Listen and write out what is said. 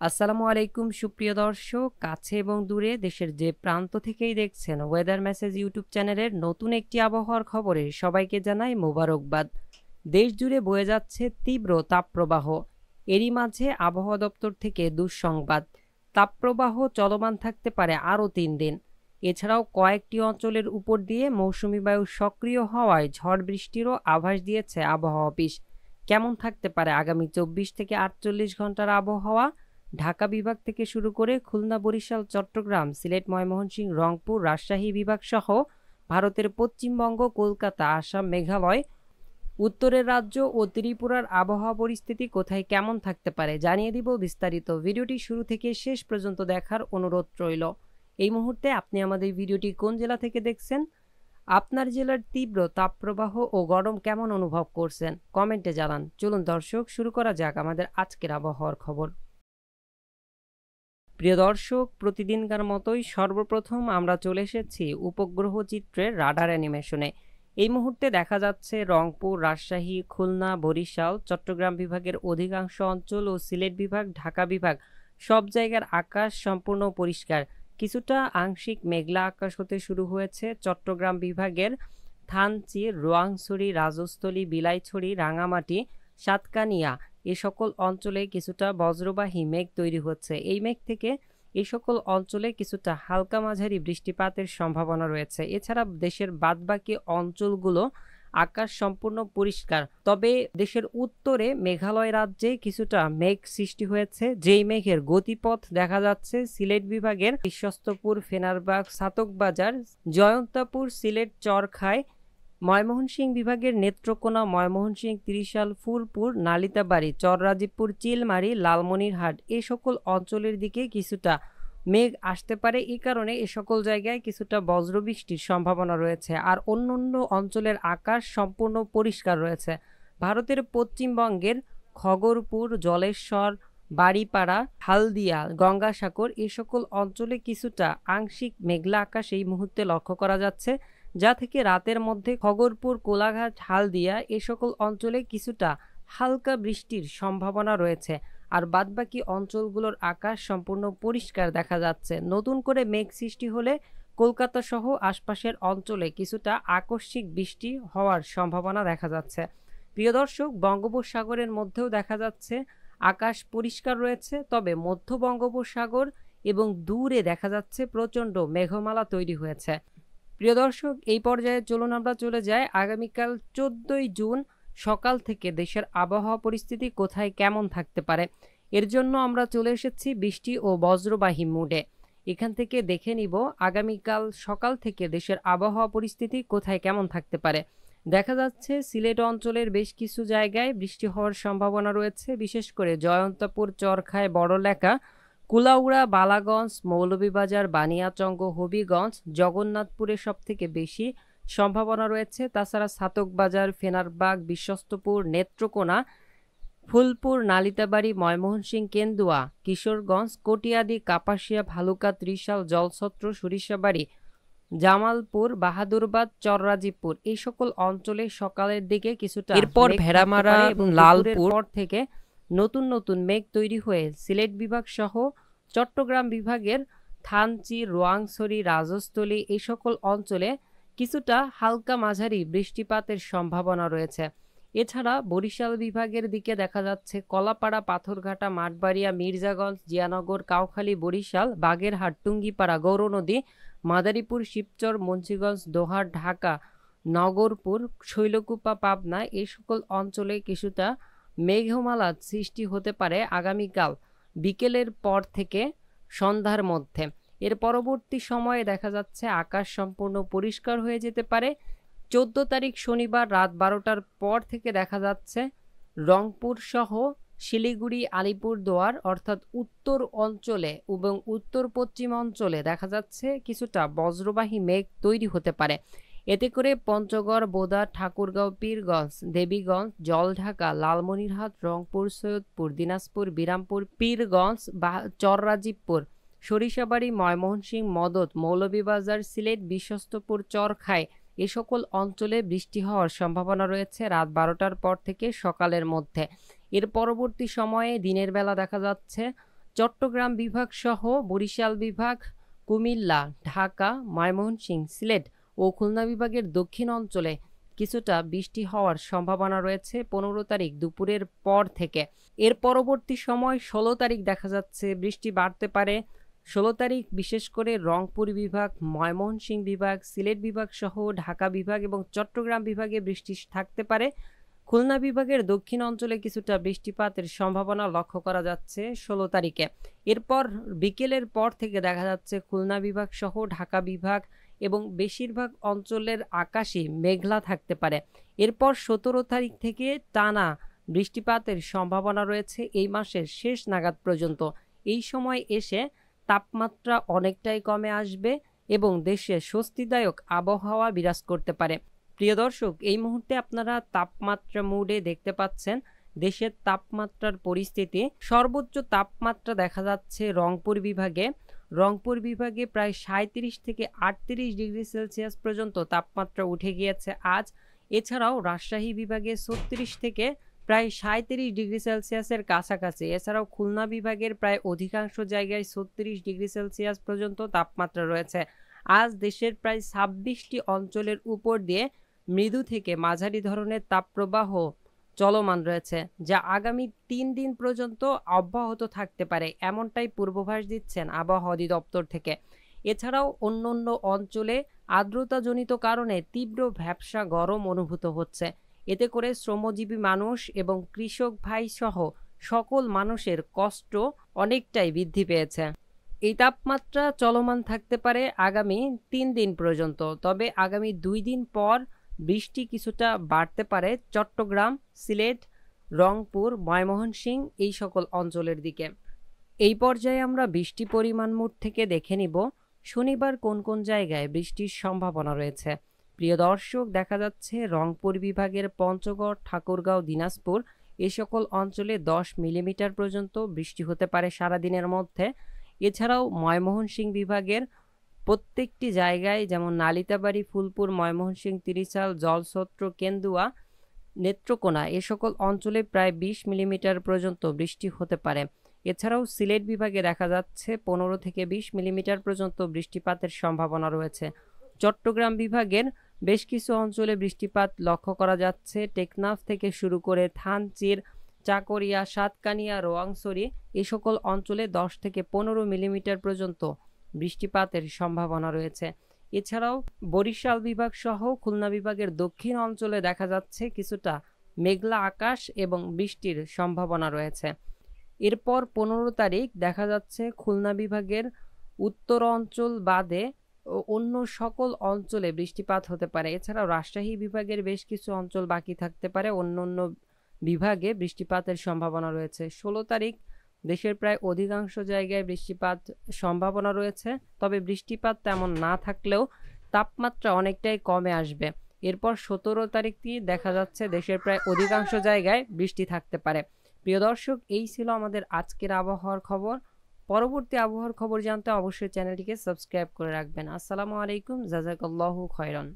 আসসালামু আলাইকুম সুপ্রিয় দর্শক, কাছে এবং দূরে দেশের যে প্রান্ত থেকেই দেখছেন ওয়েদার মেসেজ ইউটিউব চ্যানেলের নতুন একটি আবহাওয়ার খবরে সবাইকে জানাই মোবারকবাদ। দেশ জুড়ে বয়ে যাচ্ছে তীব্র তাপপ্রবাহ। এরই মাঝে আবহাওয়া দপ্তর থেকে দুঃসংবাদ, তাপপ্রবাহ চলমান থাকতে পারে আরও 3 দিন। এছাড়াও কয়েকটি অঞ্চলের উপর দিয়ে মৌসুমি বায়ু সক্রিয় হওয়ায় ঝড় বৃষ্টিরও আভাস দিয়েছে আবহাওয়া অফিস। কেমন থাকতে পারে আগামী 24 থেকে 48 ঘন্টার আবহাওয়া? ঢাকা বিভাগ থেকে শুরু করে খুলনা, বরিশাল, চট্টগ্রাম, সিলেট, ময়মনসিংহ, রংপুর, রাজশাহী বিভাগ সহ ভারতের পশ্চিমবঙ্গ, কলকাতা, আসাম, মেঘালয়, উত্তরের রাজ্য ও ত্রিপুরার আবহাওয়া পরিস্থিতি কোথায় কেমন থাকতে পারে জানিয়ে দিব বিস্তারিত। ভিডিওটি শুরু থেকে শেষ পর্যন্ত দেখার অনুরোধ রইল। এই মুহূর্তে আপনি আমাদের ভিডিওটি কোন জেলা থেকে দেখছেন? আপনার জেলার তীব্র তাপপ্রবাহ ও গরম কেমন অনুভব করছেন কমেন্টে জানান। চলুন দর্শক, শুরু করা যাক আমাদের আজকের আবহাওয়ার খবর। প্রিয় দর্শক, প্রতিদিনকার মতোই সর্বপ্রথম আমরা চলে এসেছি উপগ্রহ চিত্রের রাডার অ্যানিমেশনে। এই মুহূর্তে দেখা যাচ্ছে রংপুর, রাজশাহী, খুলনা, বরিশাল, চট্টগ্রাম বিভাগের অধিকাংশ অঞ্চল ও সিলেট বিভাগ, ঢাকা বিভাগ সব জায়গার আকাশ সম্পূর্ণ পরিষ্কার। কিছুটা আংশিক মেঘলা আকাশ হতে শুরু হয়েছে চট্টগ্রাম বিভাগের থানচি, রোয়াংছড়ি, রাজস্থলী, বিলাইছড়ি, রাঙামাটি, সাতকানিয়া এ সকল অঞ্চলে কিছুটা বজ্রবাহী মেঘ তৈরি হচ্ছে। এই মেঘ থেকে এই সকল অঞ্চলে কিছুটা হালকা মাঝারি বৃষ্টিপাতের সম্ভাবনা রয়েছে। এছাড়া দেশের বাদবাকি অঞ্চলগুলো আকাশ সম্পূর্ণ পরিষ্কার। তবে দেশের উত্তরে মেঘালয় রাজ্যে কিছুটা মেঘ সৃষ্টি হয়েছে, যেই মেঘের গতিপথ দেখা যাচ্ছে সিলেট বিভাগের বিশ্বস্তপুর, ফেনারবাগ, সাতকবাজার, জয়ন্তাপুর, সিলেট চরখায়, ময়মনসিংহ বিভাগের নেত্রকোনা, ময়মনসিংহ, ত্রিশাল, ফুলপুর, নালিতাবাড়ি, চররাজীবপুর, চিলমারি, লালমনিরহাট এ সকল অঞ্চলের দিকে কিছুটা মেঘ আসতে পারে। এই কারণে এ সকল জায়গায় কিছুটা বজ্রবৃষ্টির সম্ভাবনা রয়েছে। আর অন্যান্য অঞ্চলের আকাশ সম্পূর্ণ পরিষ্কার রয়েছে। ভারতের পশ্চিমবঙ্গের খগরপুর, জলেশ্বর, বাড়িপাড়া, হালদিয়া, গঙ্গাসাগর এ সকল অঞ্চলে কিছুটা আংশিক মেঘলা আকাশ এই মুহূর্তে লক্ষ্য করা যাচ্ছে, যা থেকে রাতের মধ্যে খগরপুর, কোলাঘাট, হালদিয়া এ সকল অঞ্চলে কিছুটা হালকা বৃষ্টির সম্ভাবনা রয়েছে। আর বাদবাকি অঞ্চলগুলোর আকাশ সম্পূর্ণ পরিষ্কার দেখা যাচ্ছে। নতুন করে মেঘ সৃষ্টি হলে কলকাতা সহ আশপাশের অঞ্চলে কিছুটা আকস্মিক বৃষ্টি হওয়ার সম্ভাবনা দেখা যাচ্ছে। প্রিয় দর্শক, বঙ্গোপসাগরের মধ্যেও দেখা যাচ্ছে আকাশ পরিষ্কার রয়েছে, তবে মধ্য বঙ্গোপসাগর এবং দূরে দেখা যাচ্ছে প্রচণ্ড মেঘমালা তৈরি হয়েছে। প্রিয় দর্শক, এই পর্যায়ে চলুন আমরা চলে যাই আগামীকাল 14ই জুন সকাল থেকে দেশের আবহাওয়া পরিস্থিতি কোথায় কেমন থাকতে পারে। এর জন্য আমরা চলে এসেছি বৃষ্টি ও বজ্রবাহী মুডে। এখান থেকে দেখে নিব আগামীকাল সকাল থেকে দেশের আবহাওয়া পরিস্থিতি কোথায় কেমন থাকতে পারে। দেখা যাচ্ছে সিলেট অঞ্চলের বেশ কিছু জায়গায় বৃষ্টি হওয়ার সম্ভাবনা রয়েছে, বিশেষ করে জয়ন্তপুর, চরখায়, বড়লেখা, কুলাউড়া, বালাগঞ্জ, মৌলভীবাজার, বানিয়াচঙ্গ, হবিগঞ্জ, জগন্নাথপুরে সবথেকে বেশি সম্ভাবনা রয়েছে। তাছাড়া ছাতকবাজার, ফেনারবাগ, বিশ্বস্তপুর, নেত্রকোনা, ফুলপুর, নালিতাবাড়ি, ময়মনসিংহ, কেন্দুয়া, কিশোরগঞ্জ, কটিয়াদি, কাপাসিয়া, ভালুকা, ত্রিশাল, জলছত্র, সরিষাবাড়ি, জামালপুর, বাহাদুরবাদ, চররাজীবপুর এই সকল অঞ্চলে সকালের দিকে কিছুটা এরপর মেঘ থাকতে ভেড়ামারা, পারে এবং দুপুরের লালপুর পর থেকে নতুন নতুন মেঘ তৈরি হয়ে সিলেট বিভাগ সহ চট্টগ্রাম বিভাগের থানচি, রোয়াংছড়ি, রাজস্থলী এই সকল অঞ্চলে কিছুটা হালকা মাঝারি বৃষ্টিপাতের সম্ভাবনা রয়েছে। এছাড়া বরিশাল বিভাগের দিকে দেখা যাচ্ছে কলাপাড়া, পাথরঘাটা, মাঠবাড়িয়া, মির্জাগঞ্জ, জিয়ানগর, কাউখালী, বরিশাল, বাগেরহাট, টুঙ্গিপাড়া, গৌরনদী, মাদারীপুর, শিবচর, মুন্সিগঞ্জ, দোহার, ঢাকা, নগরপুর, শৈলকুপা, পাবনা এই সকল অঞ্চলে কিছুটা মেঘমালা সৃষ্টি হতে পারে আগামীকাল বিকেলের পর থেকে সন্ধ্যার মধ্যে। এর পরবর্তী সময়ে দেখা যাচ্ছে আকাশ সম্পূর্ণ পরিষ্কার হয়ে যেতে পারে। 14 তারিখ শনিবার রাত 12টার পর থেকে দেখা যাচ্ছে রংপুর সহ শিলিগুড়ি, আলিপুরদুয়ার অর্থাৎ উত্তর অঞ্চলে এবং উত্তর পশ্চিম অঞ্চলে দেখা যাচ্ছে কিছুটা বজ্রবাহী মেঘ তৈরি হতে পারে। এতে করে পঞ্চগড়, বোদা, ঠাকুরগাঁও, পীরগঞ্জ, দেবীগঞ্জ, জলঢাকা, লালমনিরহাট, রংপুর, সৈয়দপুর, দিনাজপুর, বিরামপুর, পীরগঞ্জ, চররাজীবপুর, সরিষাবাড়ি, ময়মনসিংহ, মদত, মৌলভীবাজার, সিলেট, বিশ্বস্তপুর, চরখায় এ সকল অঞ্চলে বৃষ্টি হওয়ার সম্ভাবনা রয়েছে রাত 12টার পর থেকে সকালের মধ্যে। এর পরবর্তী সময়ে দিনের বেলা দেখা যাচ্ছে চট্টগ্রাম বিভাগ সহ বরিশাল বিভাগ, কুমিল্লা, ঢাকা, ময়মনসিংহ, সিলেট ও খুলনা বিভাগের দক্ষিণ অঞ্চলে কিছুটা বৃষ্টি হওয়ার সম্ভাবনা রয়েছে 15 তারিখ দুপুরের পর থেকে। এর পরবর্তী সময় 16 তারিখ দেখা যাচ্ছে বৃষ্টি বাড়তে পারে। 16 তারিখ বিশেষ করে রংপুর বিভাগ, ময়মনসিংহ বিভাগ, সিলেট বিভাগ সহ ঢাকা বিভাগ এবং চট্টগ্রাম বিভাগে বৃষ্টি থাকতে পারে। খুলনা বিভাগের দক্ষিণ অঞ্চলে কিছুটা বৃষ্টিপাতের সম্ভাবনা লক্ষ্য করা যাচ্ছে 16 তারিখে। এরপর বিকেলের পর থেকে দেখা যাচ্ছে খুলনা বিভাগ সহ ঢাকা বিভাগ এবং বেশিরভাগ অঞ্চলের আকাশই মেঘলা থাকতে পারে। এরপর 17 তারিখ থেকে টানা বৃষ্টিপাতের সম্ভাবনা রয়েছে এই মাসের শেষ নাগাদ পর্যন্ত। এই সময় এসে তাপমাত্রা অনেকটাই কমে আসবে এবং দেশে স্বস্তিদায়ক আবহাওয়া বিরাজ করতে পারে। প্রিয় দর্শক, এই মুহূর্তে আপনারা তাপমাত্রা মোডে দেখতে পাচ্ছেন দেশের তাপমাত্রার পরিস্থিতি। সর্বোচ্চ তাপমাত্রা দেখা যাচ্ছে রংপুর বিভাগে প্রায় 37 থেকে 38 ডিগ্রি সেলসিয়াস পর্যন্ত তাপমাত্রা উঠে গিয়েছে আজ। এছাড়াও রাজশাহী বিভাগে 36 থেকে প্রায় 37 ডিগ্রি সেলসিয়াসের কাছাকাছি। এছাড়াও খুলনা বিভাগের প্রায় অধিকাংশ জায়গায় 36 ডিগ্রি সেলসিয়াস পর্যন্ত তাপমাত্রা রয়েছে। আজ দেশের প্রায় 26টি অঞ্চলের উপর দিয়ে মৃদু থেকে মাঝারি ধরনের তাপপ্রবাহ চলমান রয়েছে, যা আগামী 3 দিন পর্যন্ত অব্যাহত থাকতে পারে, এমনটাই পূর্বাভাস দিচ্ছেন আবহাওয়া অধিদপ্তর থেকে। এছাড়াও অন্যান্য অঞ্চলে আর্দ্রতাজনিত কারণে তীব্র ভ্যাপসা গরম অনুভূত হচ্ছে। এতে করে শ্রমজীবী মানুষ এবং কৃষক ভাই সহ সকল মানুষের কষ্ট অনেকটাই বৃদ্ধি পেয়েছে। এই তাপমাত্রা চলমান থাকতে পারে আগামী 3 দিন পর্যন্ত। তবে আগামী 2 দিন পর বৃষ্টি কিছুটা বাড়তে পারে চট্টগ্রাম, সিলেট, রংপুর, ময়মনসিংহ এই সকল অঞ্চলের দিকে। এই পর্যায়ে আমরা বৃষ্টি পরিমাণ মোট থেকে দেখে নিব শনিবার কোন কোন জায়গায় বৃষ্টির সম্ভাবনা রয়েছে। প্রিয় দর্শক, দেখা যাচ্ছে রংপুর বিভাগের পঞ্চগড়, ঠাকুরগাঁও, দিনাজপুর এই সকল অঞ্চলে 10 মিলিমিটার পর্যন্ত বৃষ্টি হতে পারে সারাদিনের মধ্যে। এছাড়াও ময়মনসিংহ বিভাগের প্রত্যেকটি জায়গায় যেমন নালিতাবাড়ি, ফুলপুর, ময়মনসিংহ, তিরিশাল, জলছত্র, কেন্দুয়া, নেত্রকোনা এ সকল অঞ্চলে প্রায় 20 মিলিমিটার পর্যন্ত বৃষ্টি হতে পারে। এছাড়াও সিলেট বিভাগে দেখা যাচ্ছে 15 থেকে 20 মিলিমিটার পর্যন্ত বৃষ্টিপাতের সম্ভাবনা রয়েছে। চট্টগ্রাম বিভাগের বেশ কিছু অঞ্চলে বৃষ্টিপাত লক্ষ্য করা যাচ্ছে। টেকনাফ থেকে শুরু করে থানচির, চাকরিয়া, সাতকানিয়া, রোয়াংছড়ি এই সকল অঞ্চলে 10 থেকে 15 মিলিমিটার পর্যন্ত বৃষ্টিপাতের সম্ভাবনা রয়েছে। এছাড়াও বরিশাল বিভাগ সহ খুলনা বিভাগের দক্ষিণ অঞ্চলে দেখা যাচ্ছে কিছুটা মেঘলা আকাশ এবং বৃষ্টির সম্ভাবনা রয়েছে। এরপর 15 তারিখ দেখা যাচ্ছে খুলনা বিভাগের উত্তর অঞ্চল বাদে অন্য সকল অঞ্চলে বৃষ্টিপাত হতে পারে। এছাড়াও রাজশাহী বিভাগের বেশ কিছু অঞ্চল বাকি থাকতে পারে, অন্য বিভাগে বৃষ্টিপাতের সম্ভাবনা রয়েছে। 16 তারিখ দেশের প্রায় অধিকাংশ জায়গায় বৃষ্টিপাত সম্ভাবনা রয়েছে, তবে বৃষ্টিপাত তেমন না থাকলেও তাপমাত্রা অনেকটাই কমে আসবে। এরপর 17 তারিখটি দেখা যাচ্ছে দেশের প্রায় অধিকাংশ জায়গায় বৃষ্টি থাকতে পারে। প্রিয় দর্শক, এই ছিল আমাদের আজকের আবহাওয়ার খবর। পরবর্তী আবহাওয়ার খবর জানতে অবশ্যই চ্যানেলটিকে সাবস্ক্রাইব করে রাখবেন। আসসালামু আলাইকুম, জাযাকাল্লাহু খায়রান।